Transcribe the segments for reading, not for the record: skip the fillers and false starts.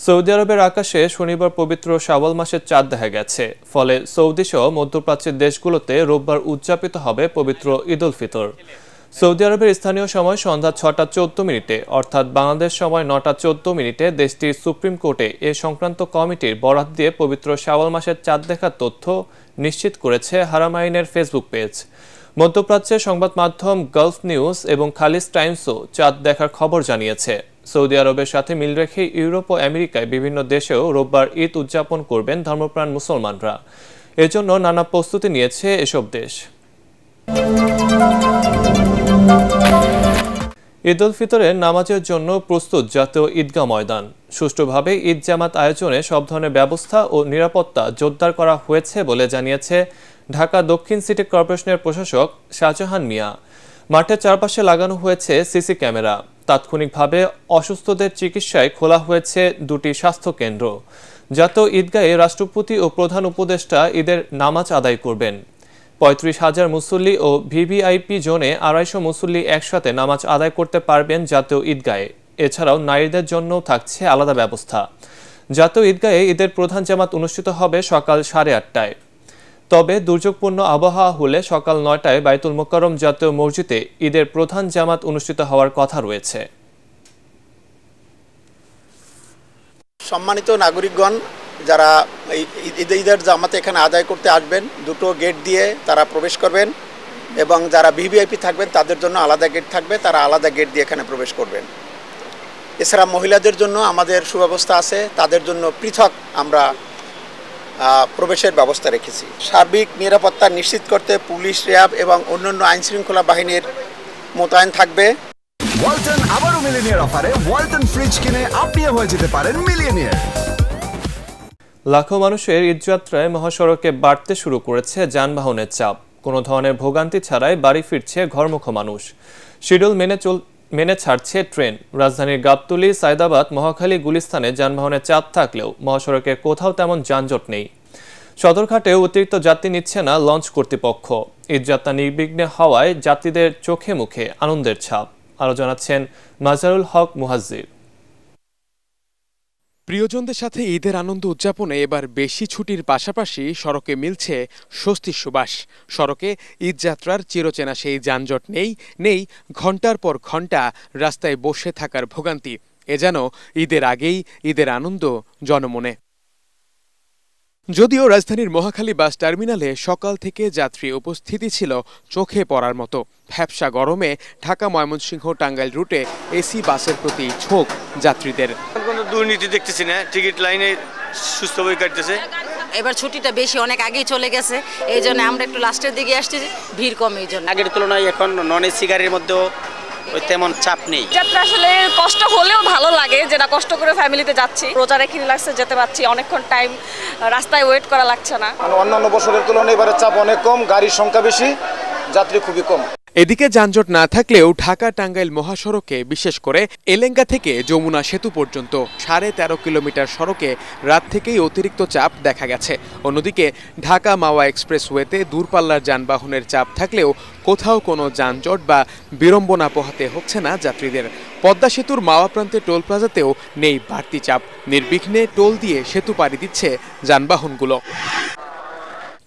Saudi আরবের আকাশে শনিবার পবিত্র শাওয়াল মাসের চাঁদ দেখা গেছে। ফলে সৌদি সহ মধ্যপ্রাচ্যের দেশগুলোতে রোববার উদযাপিত হবে পবিত্র ঈদ উল ফিতর। সৌদি আরবের স্থানীয় সময় সন্ধ্যা 6টা 14 মিনিটে অর্থাৎ বাংলাদেশ সময় 9টা 14 মিনিটে দেশটির সুপ্রিম কোর্টে এ সংক্রান্ত কমিটির বরাত দিয়ে পবিত্র শাওয়াল মাসের চাঁদ দেখার তথ্য নিশ্চিত করেছে হারামাইনের ফেসবুক পেজ। মধ্যপ্রাচ্যের সংবাদ মাধ্যম গালফ নিউজ এবং খালিজ টাইমসও চাঁদ দেখার খবর জানিয়েছে। সৌদি আরবের সাথে মিল রেখে ইউরোপ ও আমেরিকায় বিভিন্ন দেশেও রোববার ঈদ উদযাপন করবেন ধর্মপ্রাণ মুসলমানরা। এজন্য নানা প্রস্তুতি নিয়েছে এসব দেশ। ঈদ উল ফিতরের নামাজের জন্য প্রস্তুত জাতীয় ঈদগাহ ময়দান। সুষ্ঠুভাবে ঈদ জামাত আয়োজনে সব ধরনের ব্যবস্থা ও নিরাপত্তা জোরদার করা হয়েছে বলে জানিয়েছে ঢাকা দক্ষিণ সিটি কর্পোরেশনের প্রশাসক শাহজাহান মিয়া। মাঠের চারপাশে লাগানো হয়েছে সিসি ক্যামেরা। তাৎক্ষণিকভাবে অসুস্থদের চিকিৎসায় খোলা হয়েছে 2টি স্বাস্থ্য কেন্দ্র। জাতীয় ঈদগাহে রাষ্ট্রপতি ও প্রধান উপদেষ্টা ঈদের নামাজ আদায় করবেন। 35,000 মুসল্লি ও ভিভিআইপি জোনে 250 মুসল্লি একসাথে নামাজ আদায় করতে পারবেন জাতীয় ঈদগাহে। এছাড়াও নারীদের জন্য থাকছে আলাদা ব্যবস্থা। জাতীয় ঈদগাহে ঈদের প্রধান জামাত অনুষ্ঠিত হবে সকাল 8:30টায়। তবে দুর্যোগপূর্ণ আবহাওয়া হলে সকাল 9টায় বাইতুল মোকাররম জাতীয় মসজিদে ঈদের প্রধান জামাত অনুষ্ঠিত হওয়ার কথা রয়েছে। সম্মানিত নাগরিকগণ, যারা ঈদের জামাতে এখানে আদায় করতে আসবেন, 2টো গেট দিয়ে তারা প্রবেশ করবেন এবং যারা ভিভিআইপি থাকবেন তাদের জন্য আলাদা গেট থাকবে, তারা আলাদা গেট দিয়ে এখানে প্রবেশ করবেন। এছাড়া মহিলাদের জন্য আমাদের সুব্যবস্থা আছে, তাদের জন্য পৃথক আমরা প্রবেশের ব্যবস্থা রেখেছি। সার্বিক নিরাপত্তা নিশ্চিত করতে পুলিশ, র্যাব এবং অন্যান্য আইনশৃঙ্খলা বাহিনীর মোতায়েন থাকবে। ওয়ালটন আবারও মিলিয়নিয়ার অফারে ওয়ালটন ফ্রিজ কিনে আপনিও হয়ে যেতে পারেন মিলিয়নিয়ার। লাখো মানুষের ঈদযাত্রায় মহাসড়কে বাড়তে শুরু করেছে যানবাহনের চাপ। কোনো ধরনের ভোগান্তি ছাড়াই বাড়ি ফিরছে ঘরমুখো মানুষ। শিডিউল মেনে ছাড়ছে ট্রেন। রাজধানীর গাবতলী, সায়দাবাদ, মহাখালী, গুলিস্তানে যানবাহনের চাপ থাকলেও মহাসড়কে কোথাও তেমন যানজট নেই। সদরঘাটেও অতিরিক্ত যাত্রী নিচ্ছে না লঞ্চ কর্তৃপক্ষ। ঈদযাত্রা নির্বিঘ্নে হওয়ায় যাত্রীদের চোখে মুখে আনন্দের ছাপ। আরও জানাচ্ছেন মাজারুল হক মুহাজ্জির। প্রিয়জনদের সাথে ঈদের আনন্দ উদযাপনে এবার বেশি ছুটির পাশাপাশি সড়কে মিলছে স্বস্তির সুবাস। সড়কে ঈদযাত্রার চিরচেনা সেই যানজট নেই ঘণ্টার পর ঘণ্টা রাস্তায় বসে থাকার ভোগান্তি। এ যেন ঈদের আগেই ঈদের আনন্দ জনমনে। যদিও রাজধানীর মহাখালী বাস টার্মিনালে সকাল থেকে যাত্রী উপস্থিতি ছিল চোখে পড়ার মতো। ভ্যাপসা গরমে ঢাকা, ময়মনসিংহ, টাঙ্গাইল রুটে এসি বাসের প্রতি ঝোঁক যাত্রীদের। কোনো দুর্নীতি দেখতেছি না, টিকিট লাইনে সুস্থভাবে কাটতেছে। এবার ছুটিটা বেশি, অনেক আগেই চলে গেছে, এই জন্য আমরা একটু লাস্টের দিকে আসছি, ভিড় কম এই জন্য। আগের তুলনায় এখন নন এসি গাড়ির মধ্যেও তেমন চাপ নেই। যাত্রা আসলে কষ্ট হলেও ভালো লাগে, যেটা কষ্ট করে ফ্যামিলিতে যাচ্ছি। রোজা রেখে রিল্যাক্সে যেতে পারছি, অনেকক্ষণ টাইম রাস্তায় ওয়েট করা লাগছে না। অন্যান্য বছরের তুলনায় এবারে চাপ অনেক কম, গাড়ির সংখ্যা বেশি, যাত্রী খুবই কম। এদিকে যানজট না থাকলেও ঢাকা টাঙ্গাইল মহাসড়কে বিশেষ করে এলেঙ্গা থেকে যমুনা সেতু পর্যন্ত 13.5 কিলোমিটার সড়কে রাত থেকেই অতিরিক্ত চাপ দেখা গেছে। অন্যদিকে ঢাকা মাওয়া এক্সপ্রেসওয়েতে দূরপাল্লার যানবাহনের চাপ থাকলেও কোথাও কোনো যানজট বা বিড়ম্বনা পোহাতে হচ্ছে না যাত্রীদের। পদ্মা সেতুর মাওয়া প্রান্তে টোল প্লাজাতেও নেই বাড়তি চাপ। নির্বিঘ্নে টোল দিয়ে সেতু পাড়ি দিচ্ছে যানবাহনগুলো।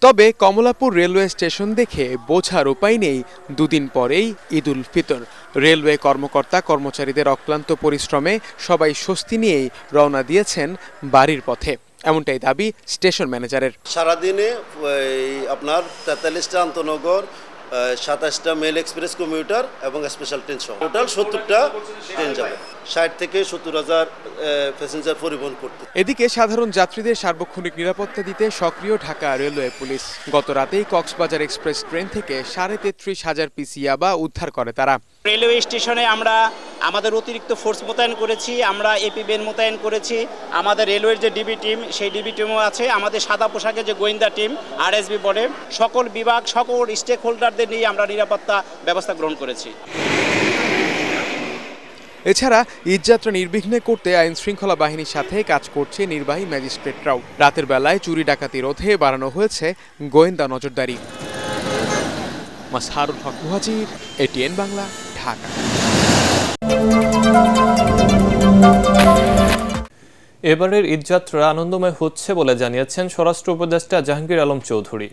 তবে কমলাপুর রেলওয়ে স্টেশন দেখে বোঝার উপায় নেই, 2 দিন পরেই ঈদ উল ফিতর। রেলওয়ে কর্মকর্তা কর্মচারীদের অক্লান্ত পরিশ্রমে সবাই স্বস্তি নিয়েই রওনা দিয়েছেন বাড়ির পথে, এমনটাই দাবি স্টেশন ম্যানেজারের। সারাদিনে আপনার 43টা আন্তনগর, 27টা মেল এক্সপ্রেস কমিউটার এবং স্পেশাল ট্রেন সহ টোটাল 70টা ট্রেন যাবে। 60 থেকে 70,000 প্যাসেঞ্জার পরিবহন করতে। এদিকে সাধারণ যাত্রীদের সার্বক্ষণিক নিরাপত্তা দিতে সক্রিয় ঢাকা রেলওয়ে পুলিশ। গত রাতেই কক্সবাজার এক্সপ্রেস ট্রেন থেকে 33,500 পিস ইয়াবা উদ্ধার করে তারা। রেলওয়ে স্টেশনে আমরা আমাদের অতিরিক্ত ফোর্স মোতায়েন করেছি, আমরা এপিবিএন মোতায়েন করেছি, আমাদের রেলওয়ের যে ডিবি টিম সেই ডিবি টিমও আছে, আমাদের সাদা পোশাকের যে গোয়েন্দা টিম আরএসবি বলে সকল বিভাগ, সকল স্টেক হোল্ডারদের নিয়ে আমরা নিরাপত্তা ব্যবস্থা গ্রহণ করেছি। এছাড়া ঈদযাত্রা নির্বিঘ্নে করতে আইন শৃঙ্খলা বাহিনীর সাথে কাজ করছে নির্বাহী ম্যাজিস্ট্রেটরাও। রাতের বেলায় চুরি ডাকাতি রোধে বাড়ানো হয়েছে গোয়েন্দা নজরদারি। মাসহারুল হক মুহাজির, এটিএন বাংলা, ঢাকা। এবারের ঈদযাত্রা আনন্দময় হচ্ছে বলে জানিয়েছেন স্বরাষ্ট্র উপদেষ্টা জাহাঙ্গীর আলম চৌধুরী।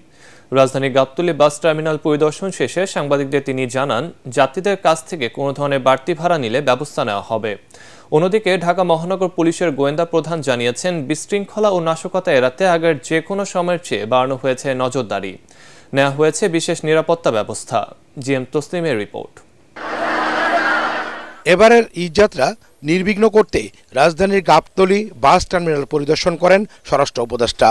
রাজধানীর গাবতলী বাস টার্মিনাল পরিদর্শন শেষে সাংবাদিকদের তিনি জানান, যাত্রীদের কাছ থেকে কোনো ধরনের বাড়তি ভাড়া নিলে ব্যবস্থা নেওয়া হবে। অন্যদিকে ঢাকা মহানগর পুলিশের গোয়েন্দা প্রধান জানিয়েছেন, বিশৃঙ্খলা ও নাশকতা এড়াতে আগের যে কোনো সময়ের চেয়ে বাড়ানো হয়েছে নজরদারি, নেওয়া হয়েছে বিশেষ নিরাপত্তা ব্যবস্থা। জিএম তসলিমের রিপোর্ট। এবারের ঈদযাত্রা নির্বিঘ্ন করতে রাজধানীর গাবতলী বাস টার্মিনাল পরিদর্শন করেন স্বরাষ্ট্র উপদেষ্টা।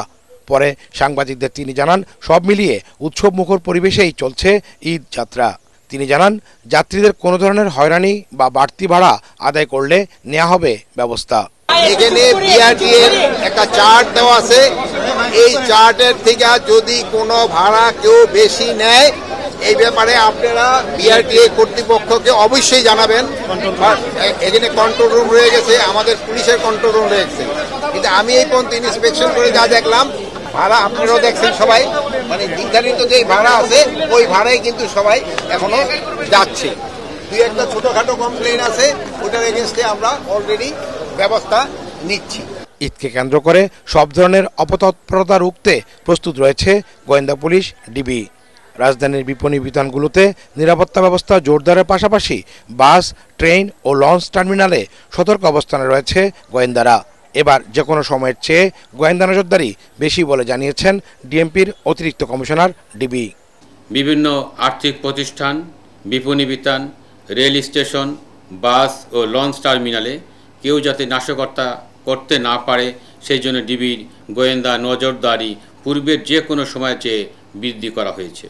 পরে সাংবাদিকদের তিনি জানান, সব মিলিয়ে উৎসবমুখর পরিবেশেই চলছে ঈদ যাত্রা। তিনি জানান, যাত্রীদের কোনো ধরনের হয়রানি বা বাড়তি ভাড়া আদায় করলে নেওয়া হবে ব্যবস্থা। এখানে বিআরটিএর একটা চার্ট দেওয়া আছে, এই চার্টের থেকে যদি কোনো ভাড়া কেউ বেশি নেয় এই ব্যাপারে আপনারা বিআরটিএ কর্তৃপক্ষকে অবশ্যই জানাবেন। এখানে কন্ট্রোল রুম রয়ে গেছে, আমাদের পুলিশের কন্ট্রোল রুম রয়েছে, কিন্তু আমি এই পর্যন্ত ইন্সপেকশন করে যা দেখলাম, ভাড়া আপনারাও দেখছেন সবাই, মানে নির্ধারিত যে ভাড়া আছে ওই ভাড়াই কিন্তু সবাই এখনো যাচ্ছে। দুই একটা ছোটখাটো কমপ্লেন আছে, ওটার এগেনস্টে আমরা অলরেডি ব্যবস্থা নিচ্ছি। ঈদকে কেন্দ্র করে সব ধরনের অপতৎপরতা রুখতে প্রস্তুত রয়েছে গোয়েন্দা পুলিশ, ডিবি। রাজধানীর বিপণী বিতানগুলোতে নিরাপত্তা ব্যবস্থা জোরদারের পাশাপাশি বাস, ট্রেন ও লঞ্চ টার্মিনালে সতর্ক অবস্থানে রয়েছে গোয়েন্দারা। এবার যে কোনো সময়ের চেয়ে গোয়েন্দা নজরদারি বেশি বলে জানিয়েছেন ডিএমপির অতিরিক্ত কমিশনার ডিবি। বিভিন্ন আর্থিক প্রতিষ্ঠান, বিপণী বিতান, রেল স্টেশন, বাস ও লঞ্চ টার্মিনালে কেউ যাতে নাশকতা করতে না পারে সেই জন্য ডিবির গোয়েন্দা নজরদারি পূর্বের যে কোনো সময়ের চেয়ে বৃদ্ধি করা হয়েছে।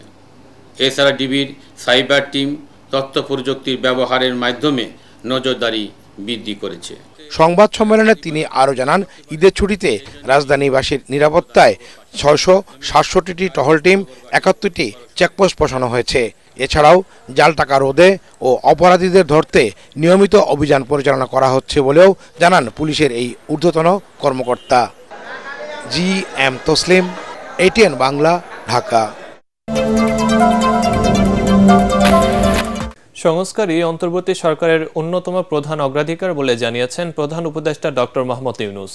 এছাড়া ডিবির সাইবার টিম তথ্য প্রযুক্তির ব্যবহারের মাধ্যমে নজরদারি বৃদ্ধি করেছে। সংবাদ সম্মেলনে তিনি আরও জানান, ঈদের ছুটিতে রাজধানীবাসীর নিরাপত্তায় 667টি টহল টিম, 71টি চেকপোস্ট বসানো হয়েছে। এছাড়াও জাল টাকা রোধে ও অপরাধীদের ধরতে নিয়মিত অভিযান পরিচালনা করা হচ্ছে বলেও জানান পুলিশের এই ঊর্ধ্বতন কর্মকর্তা। GM Taslim, ATN Bangla, Dhaka. সংস্কারই অন্তর্বর্তী সরকারের অন্যতম প্রধান অগ্রাধিকার বলে জানিয়েছেন প্রধান উপদেষ্টা ডক্টর মোহাম্মদ ইউনূস।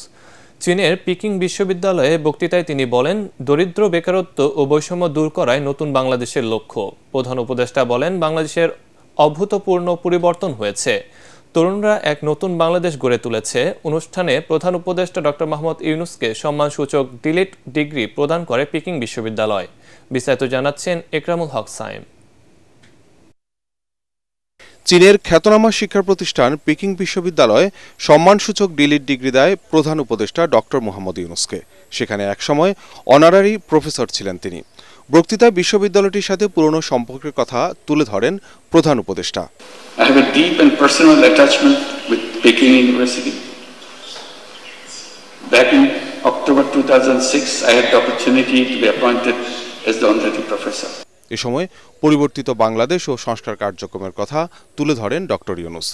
চীনের পিকিং বিশ্ববিদ্যালয়ে বক্তৃতায় তিনি বলেন, দরিদ্র, বেকারত্ব ও বৈষম্য দূর করাই নতুন বাংলাদেশের লক্ষ্য। প্রধান উপদেষ্টা বলেন, বাংলাদেশের অভূতপূর্ণ পরিবর্তন হয়েছে, তরুণরা এক নতুন বাংলাদেশ গড়ে তুলেছে। অনুষ্ঠানে প্রধান উপদেষ্টা ডক্টর মোহাম্মদ ইউনূসকে সম্মানসূচক ডিলিট ডিগ্রি প্রদান করে পিকিং বিশ্ববিদ্যালয়। বিস্তারিত জানাচ্ছেন একরামুল হক সাইম। চীনের খ্যাতনামা শিক্ষা প্রতিষ্ঠান পিকিং বিশ্ববিদ্যালয়ে সম্মানসূচক ডিলিট ডিগ্রি দেয় প্রধান উপদেষ্টা ডক্টর মোহাম্মদ ইউনূসকে। সেখানে একসময় অনারারি প্রফেসর ছিলেন তিনি। বক্তৃতায় বিশ্ববিদ্যালয়টির সাথে পুরনো সম্পর্কের কথা তুলে ধরেন প্রধান উপদেষ্টা। I have a deep and personal attachment with Peking University. Back in October 2006, I had the opportunity to be appointed as the honorary professor. এ সময় পরিবর্তিত বাংলাদেশ ও সংস্কার কার্যক্রমের কথা তুলে ধরেন ডক্টর ইউনূস।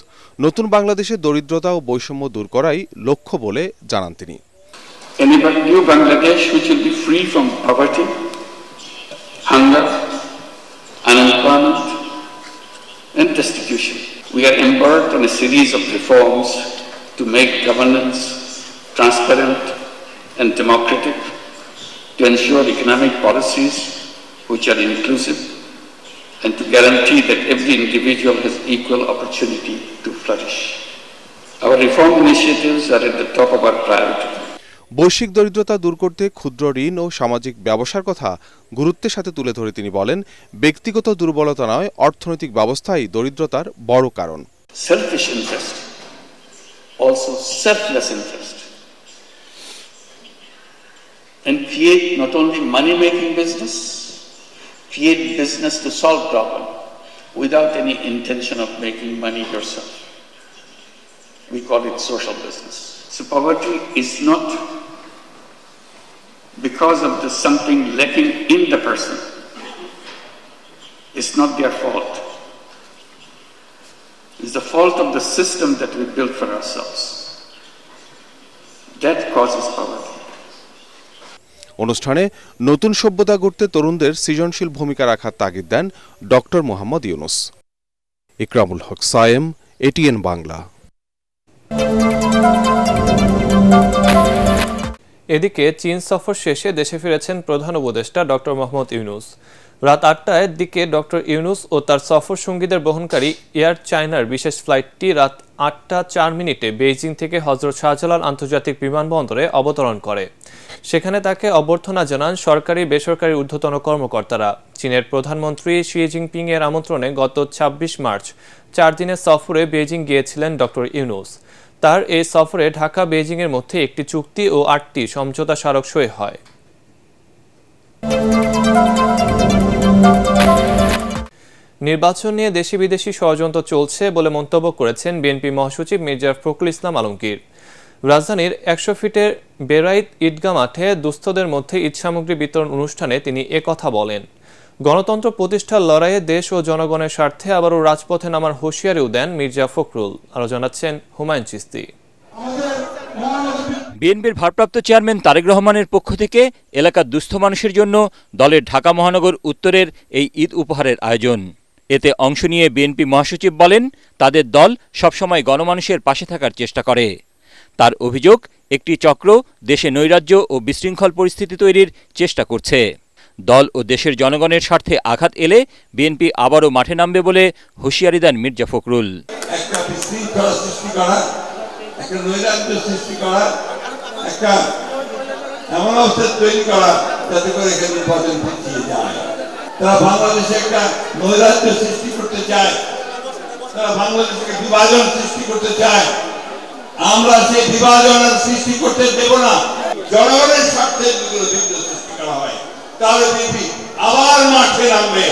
নতুন বাংলাদেশে দরিদ্রতা ও বৈষম্য দূর করাই লক্ষ্য বলে জানান তিনি। In a new Bangladesh which will be free from poverty, hunger, unemployment, and destitution. We are embarked on a series of reforms to make governance transparent and democratic, to ensure economic policies which are inclusive, and to guarantee that every individual has equal opportunity to flourish. Our reform initiatives are at the top of our priority. বৈশ্বিক দরিদ্রতা দূর করতে ক্ষুদ্র ঋণ ও সামাজিক ব্যবসার কথা গুরুত্বের সাথে তুলে ধরে তিনি বলেন, ব্যক্তিগত দুর্বলতা নয়, অর্থনৈতিক ব্যবস্থাই দরিদ্রতার বড় কারণ। Selfish interest, also selfless interest, and create not only money-making business, create business to solve problem without any intention of making money yourself. We call it social business. So poverty is not because of something lacking in the person. It's not their fault. It's the fault of the system that we built for ourselves. That causes poverty. অনুষ্ঠানে নতুন সভ্যতা গড়তে তরুণদের সৃজনশীল ভূমিকা রাখার তাগিদ দেন doctor Mohammad Yunus. Ikramul হক Sayem, ATN Bangla. এদিকে চীন সফর শেষে দেশে ফিরেছেন প্রধান উপদেষ্টা ডক্টর মোহাম্মদ ইউনূস। রাত ৮টার দিকে ডক্টর ইউনূস ও তার সফর সঙ্গীদের বহনকারী এয়ার চায়নার বিশেষ ফ্লাইটটি রাত ৮টা ৪ বেইজিং থেকে হযরত শাহজালাল আন্তর্জাতিক বিমানবন্দরে অবতরণ করে। সেখানে তাকে অভ্যর্থনা জানান সরকারি বেসরকারি ঊর্ধ্বতন কর্মকর্তারা। চীনের প্রধানমন্ত্রী শি জিনপিং এর আমন্ত্রণে গত ২৬ মার্চ ৪ দিনের সফরে বেইজিং গিয়েছিলেন ডক্টর ইউনূস। তার এই সফরে ঢাকা বেইজিং এর মধ্যে একটি চুক্তি ও ৮টি সমঝোতা স্মারক সই হয়। নির্বাচন নিয়ে দেশি বিদেশি ষড়যন্ত্র চলছে বলে মন্তব্য করেছেন বিএনপি মহাসচিব মির্জা ফখরুল ইসলাম আলমগীর। রাজধানীর ১০০ ফিটের বেরাইত ঈদগাহ মাঠে দুস্থদের মধ্যে ঈদ সামগ্রী বিতরণ অনুষ্ঠানে তিনি একথা বলেন। গণতন্ত্র প্রতিষ্ঠার লড়াইয়ে দেশ ও জনগণের স্বার্থে আবারও রাজপথে নামার হুঁশিয়ারিও দেন মির্জা ফখরুল। আরও জানাচ্ছেন হুমায়ুন চিস্তি। বিএনপির ভারপ্রাপ্ত চেয়ারম্যান তারেক রহমানের পক্ষ থেকে এলাকার দুস্থ মানুষের জন্য দলের ঢাকা মহানগর উত্তরের এই ঈদ উপহারের আয়োজন। এতে অংশ নিয়ে বিএনপি মহাসচিব বলেন, তাদের দল সবসময় গণমানুষের পাশে থাকার চেষ্টা করে। তার অভিযোগ, একটি চক্র দেশে নৈরাজ্য ও বিশৃঙ্খল পরিস্থিতি তৈরির চেষ্টা করছে। দল ও দেশের জনগণের স্বার্থে আঘাত এলে বিএনপি আবারও মাঠে নামবে বলে হুঁশিয়ারি দেন মির্জা ফখরুল। এমন অবস্থা তৈরি করা যাতে করে এখানে নির্বাচন পিছিয়ে যায়। তারা বাংলাদেশে একটা নৈরাজ্য সৃষ্টি করতে চায়, তারা বাংলাদেশকে বিভাজন সৃষ্টি করতে চায়। আমরা সেই বিভাজন সৃষ্টি করতে দেব না। জনগণের স্বার্থে যদি বিঘ্ন সৃষ্টি করা হয় তাহলে বিএনপি আবার মাঠে নামবে,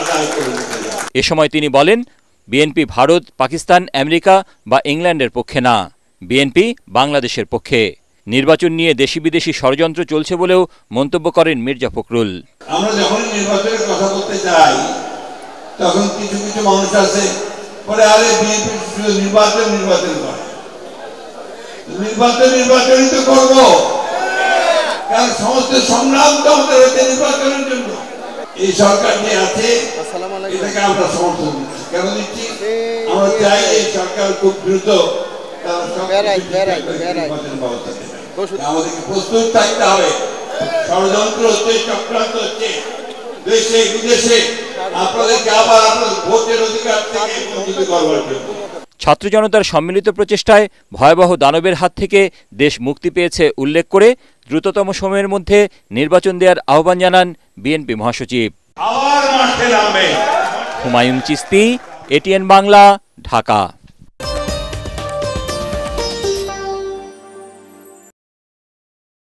আদায় করে নিতে যাবে। এ সময় তিনি বলেন, বিএনপি ভারত, পাকিস্তান, আমেরিকা বা ইংল্যান্ডের পক্ষে না, বিএনপি বাংলাদেশের পক্ষে। নির্বাচন নিয়ে দেশি বিদেশি ষড়যন্ত্র চলছে বলেও মন্তব্য করেন মির্জা ফখরুল। আমরা যখন নির্বাচনের কথা বলতে যাই তখন কিছু কিছু মানুষ আছে পরে আরে বিএনপি শুধু নির্বাচন করে। নির্বাচনই তো করবো, কারণ সমস্ত সংগ্রাম তো আমাদের হচ্ছে নির্বাচনের জন্য। এই সরকার যে আছে এটাকে আমরা সমর্থন দিচ্ছি। কেন দিচ্ছি? আমরা চাই এই সরকার খুব দ্রুত আমাদেরকে প্রস্তুত থাকতে হবে। ষড়যন্ত্র হচ্ছে, চক্রান্ত হচ্ছে দেশে বিদেশে, আপনাদেরকে আবার আপনাদের ভোটের অধিকার থেকে বঞ্চিত করবার জন্য। ছাত্র জনতার সম্মিলিত প্রচেষ্টায় ভয়াবহ দানবের হাত থেকে দেশ মুক্তি পেয়েছে উল্লেখ করে দ্রুততম সময়ের মধ্যে নির্বাচন দেওয়ার আহ্বান জানান বিএনপি মহাসচিব। আবার মাঠে নামবে। হুমায়ুন চিস্তি, এটিএন বাংলা, ঢাকা।